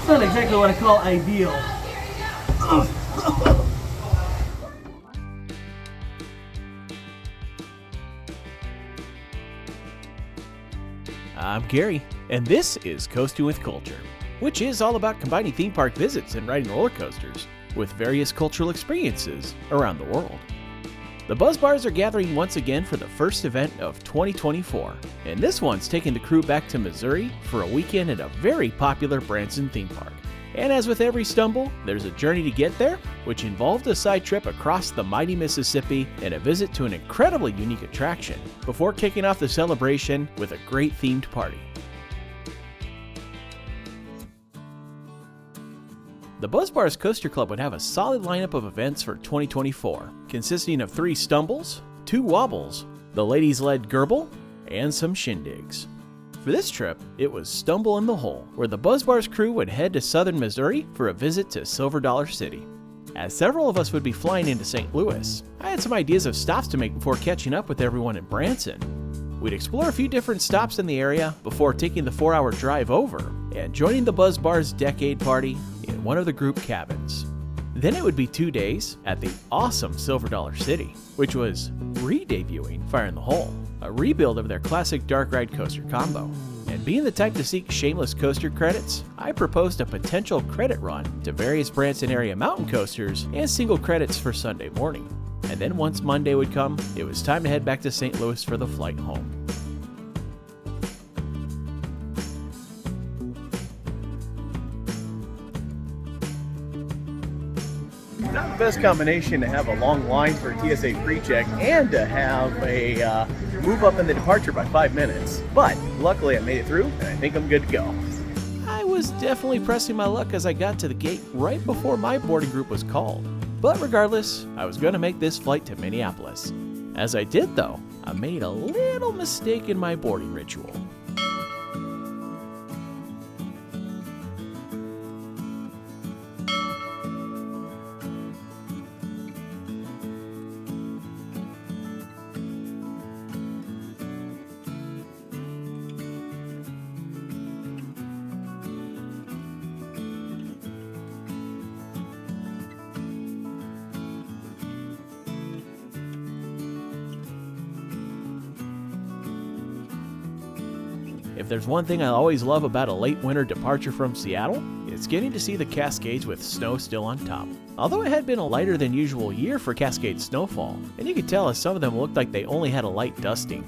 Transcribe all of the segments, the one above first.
not exactly what I call ideal. I'm Gary, and this is Coasting with Culture, which is all about combining theme park visits and riding roller coasters with various cultural experiences around the world. The Buzz Bars are gathering once again for the first event of 2024, and this one's taking the crew back to Missouri for a weekend at a very popular Branson theme park. And as with every stumble, there's a journey to get there, which involved a side trip across the mighty Mississippi and a visit to an incredibly unique attraction, before kicking off the celebration with a great themed party. The Buzz Bars Coaster Club would have a solid lineup of events for 2024, consisting of 3 stumbles, 2 wobbles, the ladies-led Gerbil, and some shindigs. For this trip, it was Stumble in the Hole, where the Buzz Bars crew would head to southern Missouri for a visit to Silver Dollar City. As several of us would be flying into St. Louis, I had some ideas of stops to make before catching up with everyone in Branson. We'd explore a few different stops in the area before taking the 4-hour drive over and joining the Buzz Bars Decade Party in one of the group cabins. Then it would be 2 days at the awesome Silver Dollar City, which was re-debuting Fire in the Hole, a rebuild of their classic dark ride coaster combo. And being the type to seek shameless coaster credits, I proposed a potential credit run to various Branson area mountain coasters and single credits for Sunday morning. And then once Monday would come, it was time to head back to St. Louis for the flight home. Not the best combination to have a long line for TSA pre-check and to have a move up in the departure by 5 minutes. But luckily I made it through and I think I'm good to go. I was definitely pressing my luck as I got to the gate right before my boarding group was called. But regardless, I was going to make this flight to Minneapolis. As I did though, I made a little mistake in my boarding ritual. If there's one thing I always love about a late winter departure from Seattle, it's getting to see the Cascades with snow still on top. Although it had been a lighter than usual year for Cascade snowfall, and you could tell as some of them looked like they only had a light dusting.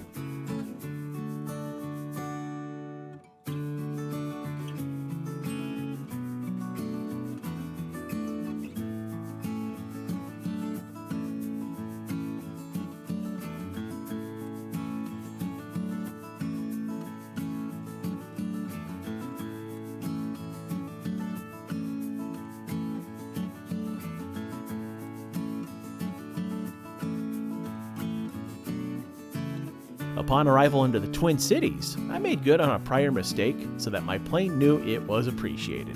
Upon arrival into the Twin Cities, I made good on a prior mistake so that my plane knew it was appreciated.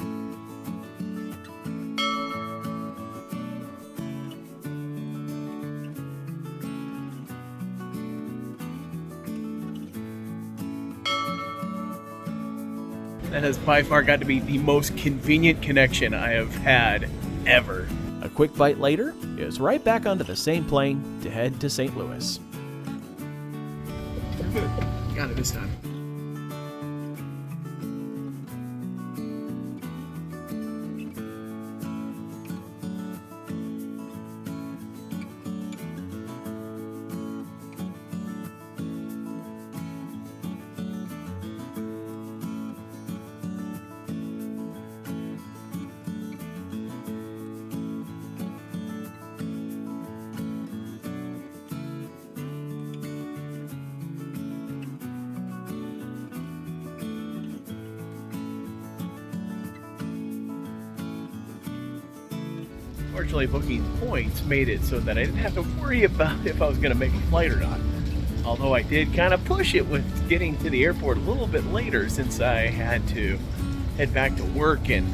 That has by far got to be the most convenient connection I have had ever. A quick bite later, it was right back onto the same plane to head to St. Louis. Got it this time. Fortunately, booking points made it so that I didn't have to worry about if I was going to make a flight or not. Although I did kind of push it with getting to the airport a little bit later since I had to head back to work and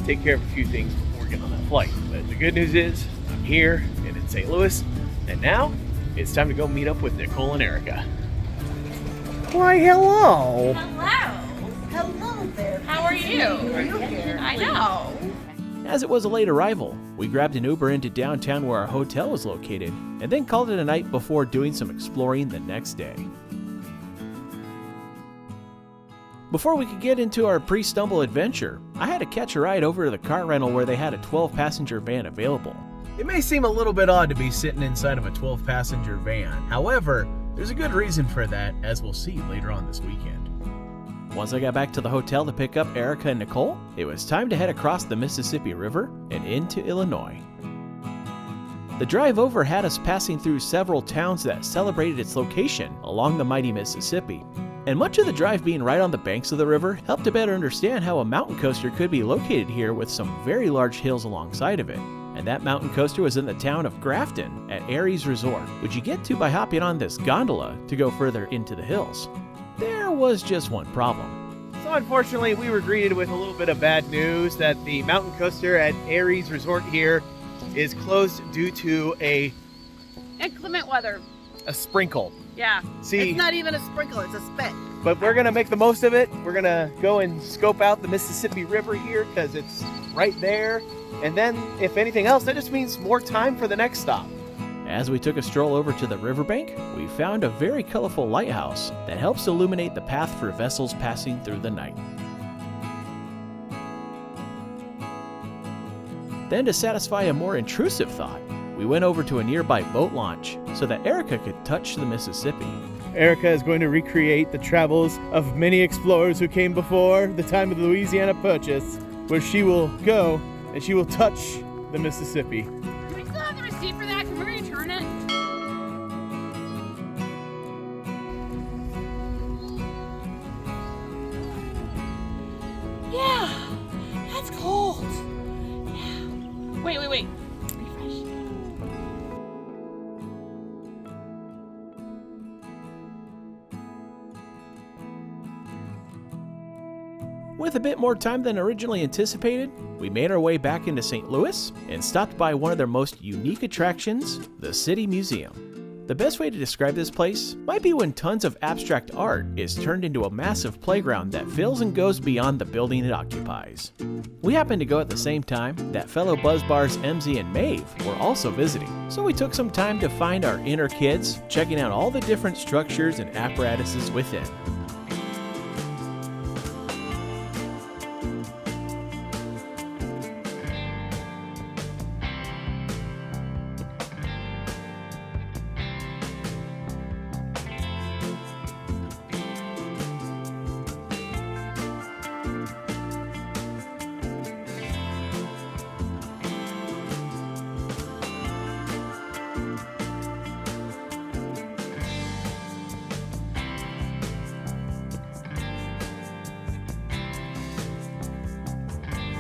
take care of a few things before getting on that flight. But the good news is I'm here and in St. Louis, and now it's time to go meet up with Nicole and Erica. Why, hello. Hello. Hello there. How are you? You here? I know. As it was a late arrival, we grabbed an Uber into downtown where our hotel was located, and then called it a night before doing some exploring the next day. Before we could get into our pre-stumble adventure, I had to catch a ride over to the car rental where they had a 12-passenger van available. It may seem a little bit odd to be sitting inside of a 12-passenger van. However, there's a good reason for that, as we'll see later on this weekend. Once I got back to the hotel to pick up Erica and Nicole, it was time to head across the Mississippi River and into Illinois. The drive over had us passing through several towns that celebrated its location along the mighty Mississippi. And much of the drive being right on the banks of the river helped to better understand how a mountain coaster could be located here with some very large hills alongside of it. And that mountain coaster was in the town of Grafton at Aries Resort, which you get to by hopping on this gondola to go further into the hills. There was just one problem. So unfortunately, we were greeted with a little bit of bad news that the mountain coaster at Aries Resort here is closed due to a Inclement weather. sprinkle. Yeah. See, It's not even a sprinkle, it's a speck. but we're gonna make the most of it. We're gonna go and scope out the Mississippi River here because it's right there. And then, if anything else, that just means more time for the next stop. As we took a stroll over to the riverbank, we found a very colorful lighthouse that helps illuminate the path for vessels passing through the night. Then, to satisfy a more intrusive thought, we went over to a nearby boat launch so that Erica could touch the Mississippi. Erica is going to recreate the travels of many explorers who came before the time of the Louisiana Purchase, where she will go and she will touch the Mississippi. Do we still have the receipt for that? Can we return it? Yeah. That's cold. Yeah. Wait. Refresh. With a bit more time than originally anticipated, we made our way back into St. Louis and stopped by one of their most unique attractions, the City Museum. The best way to describe this place might be when tons of abstract art is turned into a massive playground that fills and goes beyond the building it occupies. We happened to go at the same time that fellow Buzzbars MZ and Maeve were also visiting, so we took some time to find our inner kids, checking out all the different structures and apparatuses within.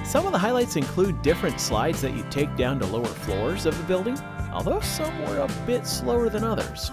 Some of the highlights include different slides that you take down to lower floors of the building, although some were a bit slower than others.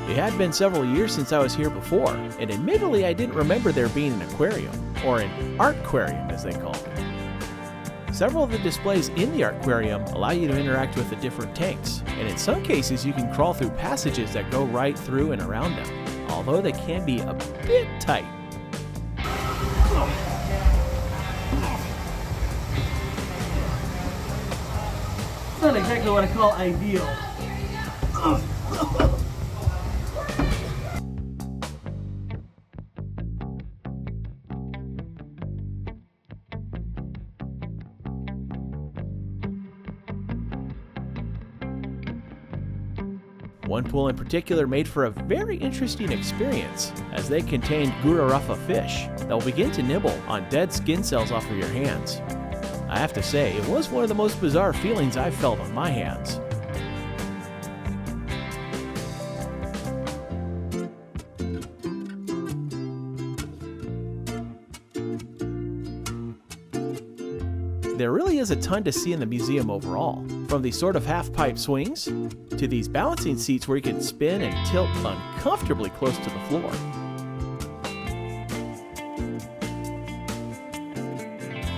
It had been several years since I was here before, and admittedly I didn't remember there being an aquarium, or an artquarium as they call it. Several of the displays in the artquarium allow you to interact with the different tanks, and in some cases you can crawl through passages that go right through and around them, although they can be a bit tight. It's not exactly what I call ideal. One pool in particular made for a very interesting experience, as they contained gurarafa fish that will begin to nibble on dead skin cells off of your hands. I have to say, it was one of the most bizarre feelings I've felt on my hands. There really is a ton to see in the museum overall, from these sort of half-pipe swings to these balancing seats where you can spin and tilt uncomfortably close to the floor.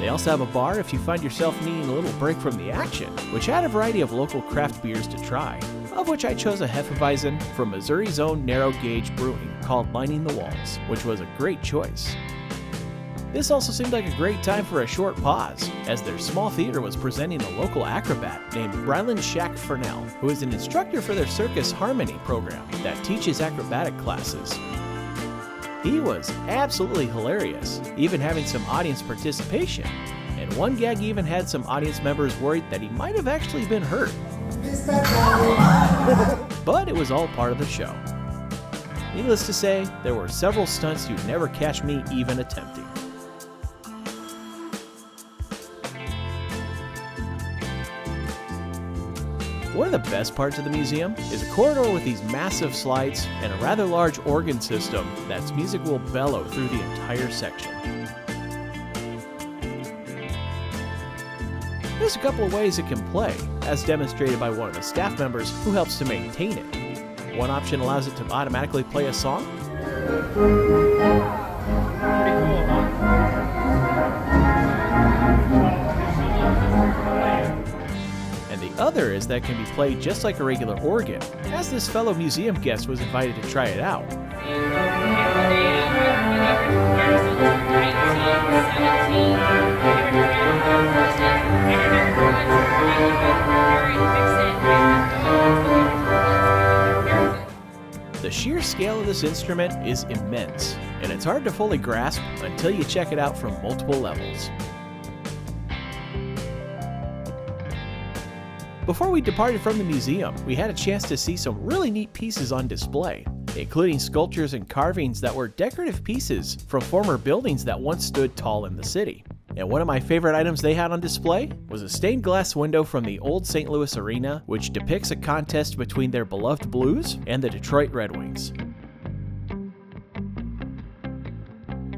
They also have a bar if you find yourself needing a little break from the action, which had a variety of local craft beers to try, of which I chose a Hefeweizen from Missouri's own narrow gauge brewing called Lining the Walls, which was a great choice. This also seemed like a great time for a short pause, as their small theater was presenting a local acrobat named Brylan Shack Furnell, who is an instructor for their Circus Harmony program that teaches acrobatic classes. He was absolutely hilarious, even having some audience participation, and one gag even had some audience members worried that he might have actually been hurt. But it was all part of the show. Needless to say, there were several stunts you'd never catch me even attempting. One of the best parts of the museum is a corridor with these massive slides and a rather large organ system that's music will bellow through the entire section. There's a couple of ways it can play, as demonstrated by one of the staff members who helps to maintain it. One option allows it to automatically play a song. The other is that it can be played just like a regular organ, as this fellow museum guest was invited to try it out. The sheer scale of this instrument is immense, and it's hard to fully grasp until you check it out from multiple levels. Before we departed from the museum, we had a chance to see some really neat pieces on display, including sculptures and carvings that were decorative pieces from former buildings that once stood tall in the city. And one of my favorite items they had on display was a stained glass window from the old St. Louis Arena, which depicts a contest between their beloved Blues and the Detroit Red Wings.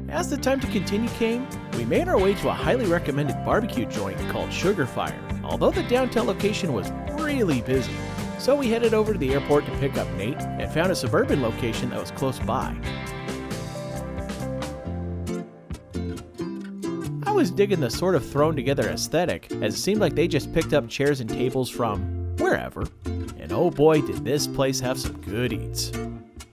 As the time to continue came, we made our way to a highly recommended barbecue joint called Sugar Fire, although the downtown location was really busy. So we headed over to the airport to pick up Nate and found a suburban location that was close by. I was digging the sort of thrown together aesthetic, as it seemed like they just picked up chairs and tables from wherever. And oh boy, did this place have some good eats.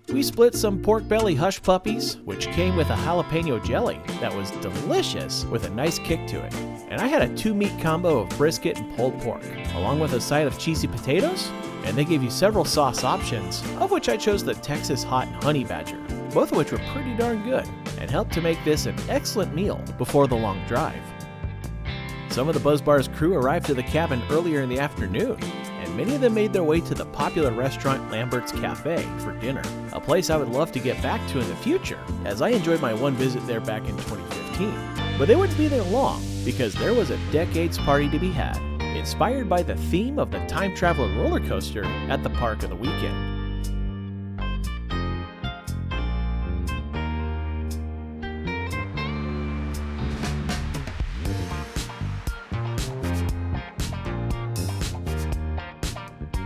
We split some pork belly hush puppies, which came with a jalapeno jelly that was delicious with a nice kick to it. And I had a 2-meat combo of brisket and pulled pork, along with a side of cheesy potatoes, and they gave you several sauce options, of which I chose the Texas Hot and Honey Badger, both of which were pretty darn good, and helped to make this an excellent meal before the long drive. Some of the Buzz Bar's crew arrived to the cabin earlier in the afternoon, and many of them made their way to the popular restaurant Lambert's Cafe for dinner, a place I would love to get back to in the future, as I enjoyed my one visit there back in 2015. But they wouldn't be there long, because there was a decades party to be had, inspired by the theme of the Time Traveler roller coaster at the park of the weekend.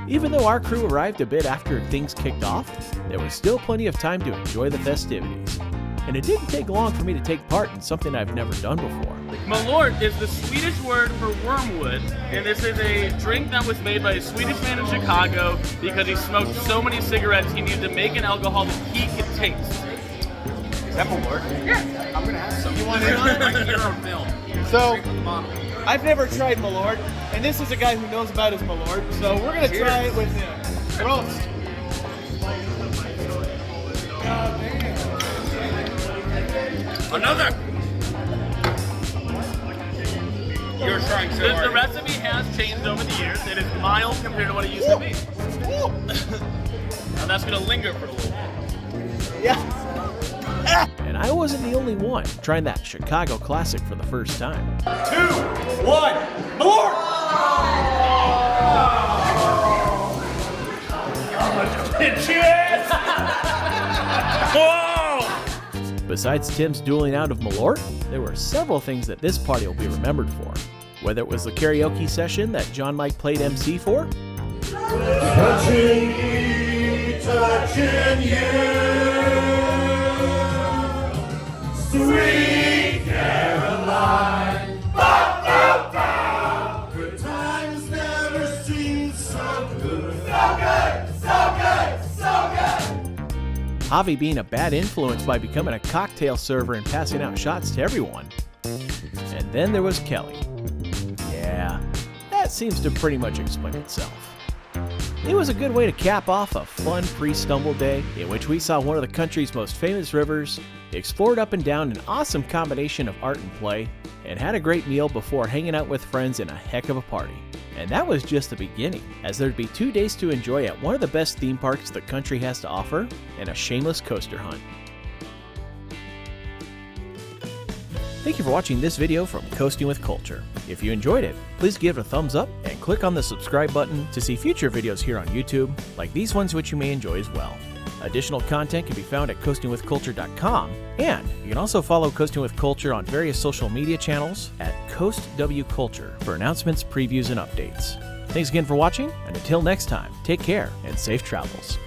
Even though our crew arrived a bit after things kicked off, there was still plenty of time to enjoy the festivities. And it didn't take long for me to take part in something I've never done before. Malort is the Swedish word for wormwood, and this is a drink that was made by a Swedish man in Chicago because he smoked so many cigarettes he needed to make an alcohol that he could taste. Is that Malort? Yeah. I'm gonna have some. You want it on it? So, I've never tried Malort, and this is a guy who knows about his Malort, so we're gonna try it with him. Prost. Another! You're trying so hard. The recipe has changed over the years. It is mild compared to what it used to be. And that's gonna linger for a little bit. Yeah. And I wasn't the only one trying that Chicago classic for the first time. 2, 1, Malort! Besides Tim's dueling out of Malort, there were several things that this party will be remembered for. Whether it was the karaoke session that John Mike played MC for, Touching me, touching you, sweet Caroline. Bow, bow, bow. Good times never seem so good. So good, so good, so good. Javi being a bad influence by becoming a cocktail server and passing out shots to everyone. And then there was Kelly. Yeah, that seems to pretty much explain itself. It was a good way to cap off a fun pre-stumble day in which we saw one of the country's most famous rivers, explored up and down an awesome combination of art and play, and had a great meal before hanging out with friends in a heck of a party. And that was just the beginning, as there'd be 2 days to enjoy at one of the best theme parks the country has to offer, and a shameless coaster hunt. Thank you for watching this video from Coasting with Culture. If you enjoyed it, please give it a thumbs up and click on the subscribe button to see future videos here on YouTube, like these ones which you may enjoy as well. Additional content can be found at coastingwithculture.com, and you can also follow Coasting with Culture on various social media channels at CoastWCulture for announcements, previews, and updates. Thanks again for watching, and until next time, take care and safe travels.